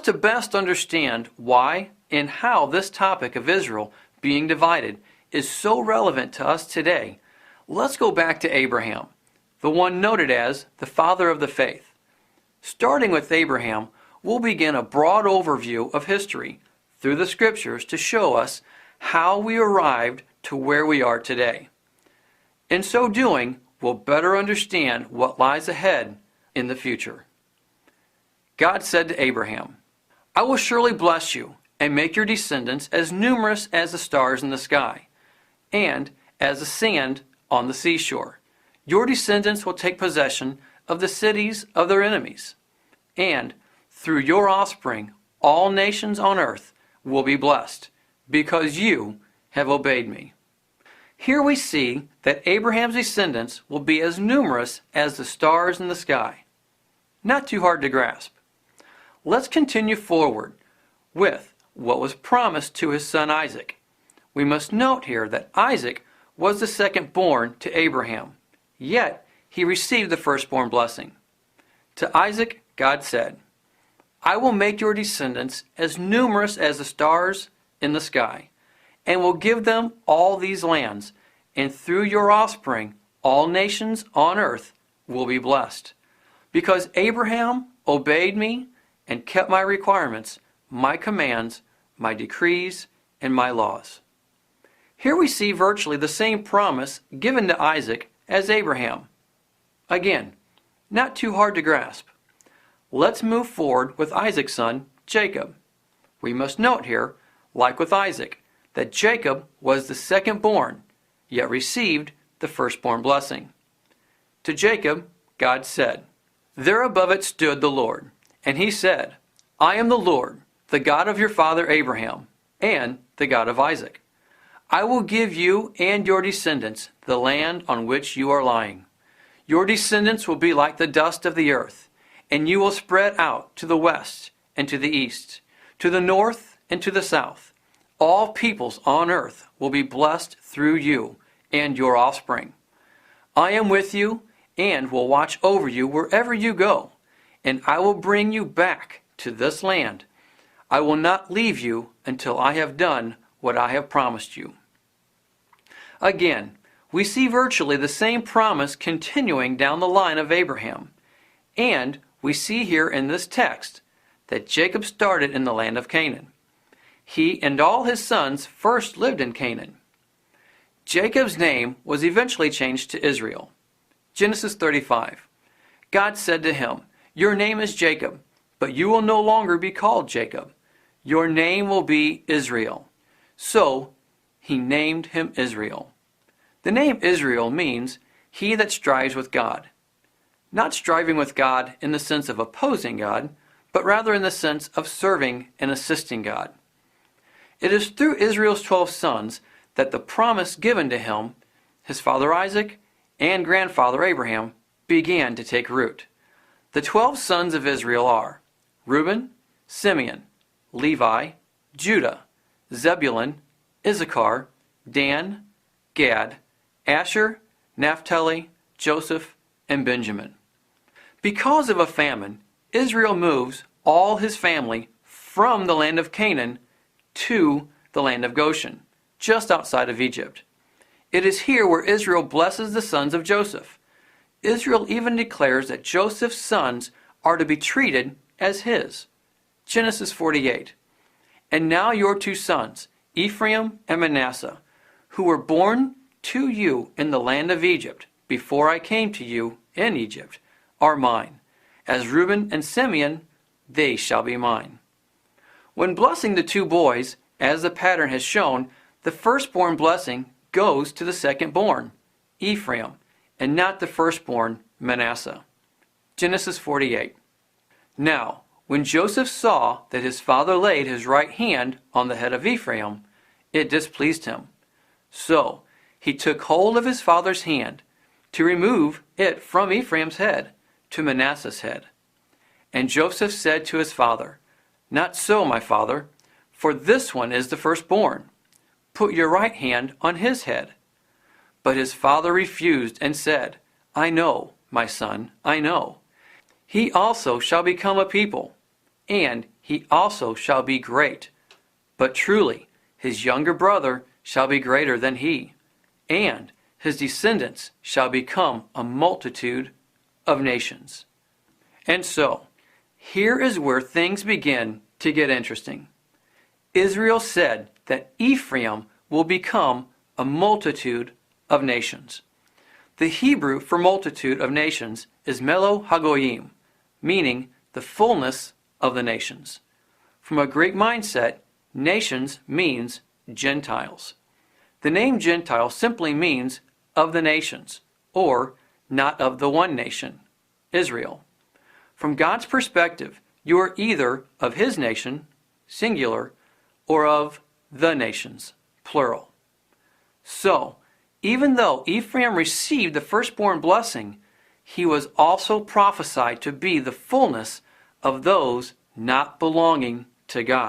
to best understand why and how this topic of Israel being divided is so relevant to us today, let's go back to Abraham, the one noted as the father of the faith. Starting with Abraham, we'll begin a broad overview of history through the scriptures to show us how we arrived to where we are today. In so doing, we'll better understand what lies ahead in the future. God said to Abraham, "I will surely bless you and make your descendants as numerous as the stars in the sky, and as the sand on the seashore. Your descendants will take possession of the cities of their enemies, and through your offspring all nations on earth will be blessed, because you have obeyed me." Here we see that Abraham's descendants will be as numerous as the stars in the sky. Not too hard to grasp. Let's continue forward with what was promised to his son Isaac. We must note here that Isaac was the second born to Abraham, yet he received the firstborn blessing. To Isaac, God said, "I will make your descendants as numerous as the stars in the sky, and will give them all these lands, and through your offspring all nations on earth will be blessed. Because Abraham obeyed me and kept my requirements, my commands, my decrees, and my laws." Here we see virtually the same promise given to Isaac as Abraham. Again, not too hard to grasp. Let's move forward with Isaac's son, Jacob. We must note here, like with Isaac, that Jacob was the second born, yet received the firstborn blessing. To Jacob, God said, "There above it stood the Lord, and he said, I am the Lord, the God of your father Abraham, and the God of Isaac. I will give you and your descendants the land on which you are lying. Your descendants will be like the dust of the earth, and you will spread out to the west and to the east, to the north and to the south. All peoples on earth will be blessed through you and your offspring. I am with you and will watch over you wherever you go, and I will bring you back to this land. I will not leave you until I have done what I have promised you." Again, we see virtually the same promise continuing down the line of Abraham. And we see here in this text that Jacob started in the land of Canaan. He and all his sons first lived in Canaan. Jacob's name was eventually changed to Israel. Genesis 35. God said to him, "Your name is Jacob, but you will no longer be called Jacob. Your name will be Israel." So he named him Israel. The name Israel means he that strives with God. Not striving with God in the sense of opposing God, but rather in the sense of serving and assisting God. It is through Israel's 12 sons that the promise given to him, his father Isaac, and grandfather Abraham began to take root. The 12 sons of Israel are Reuben, Simeon, Levi, Judah, Zebulun, Issachar, Dan, Gad, Asher, Naphtali, Joseph, and Benjamin. Because of a famine, Israel moves all his family from the land of Canaan to the land of Goshen, just outside of Egypt. It is here where Israel blesses the sons of Joseph. Israel even declares that Joseph's sons are to be treated as his. Genesis 48. "And now your two sons, Ephraim and Manasseh, who were born to you in the land of Egypt, before I came to you in Egypt, are mine. As Reuben and Simeon, they shall be mine." When blessing the two boys, as the pattern has shown, the firstborn blessing goes to the secondborn, Ephraim, and not the firstborn, Manasseh. Genesis 48. Now, when Joseph saw that his father laid his right hand on the head of Ephraim, it displeased him. So he took hold of his father's hand to remove it from Ephraim's head to Manasseh's head. And Joseph said to his father, "Not so, my father, for this one is the firstborn. Put your right hand on his head." But his father refused and said, "I know, my son, I know. He also shall become a people." And he also shall be great. But truly, his younger brother shall be greater than he, and his descendants shall become a multitude of nations. And so, here is where things begin to get interesting. Israel said that Ephraim will become a multitude of nations. The Hebrew for multitude of nations is melo hagoyim, meaning the fullness of the nations. From a Greek mindset, nations means Gentiles. The name Gentile simply means of the nations, or not of the one nation, Israel. From God's perspective, you are either of his nation, singular, or of the nations, plural. So, even though Ephraim received the firstborn blessing, he was also prophesied to be the fullness of those not belonging to God.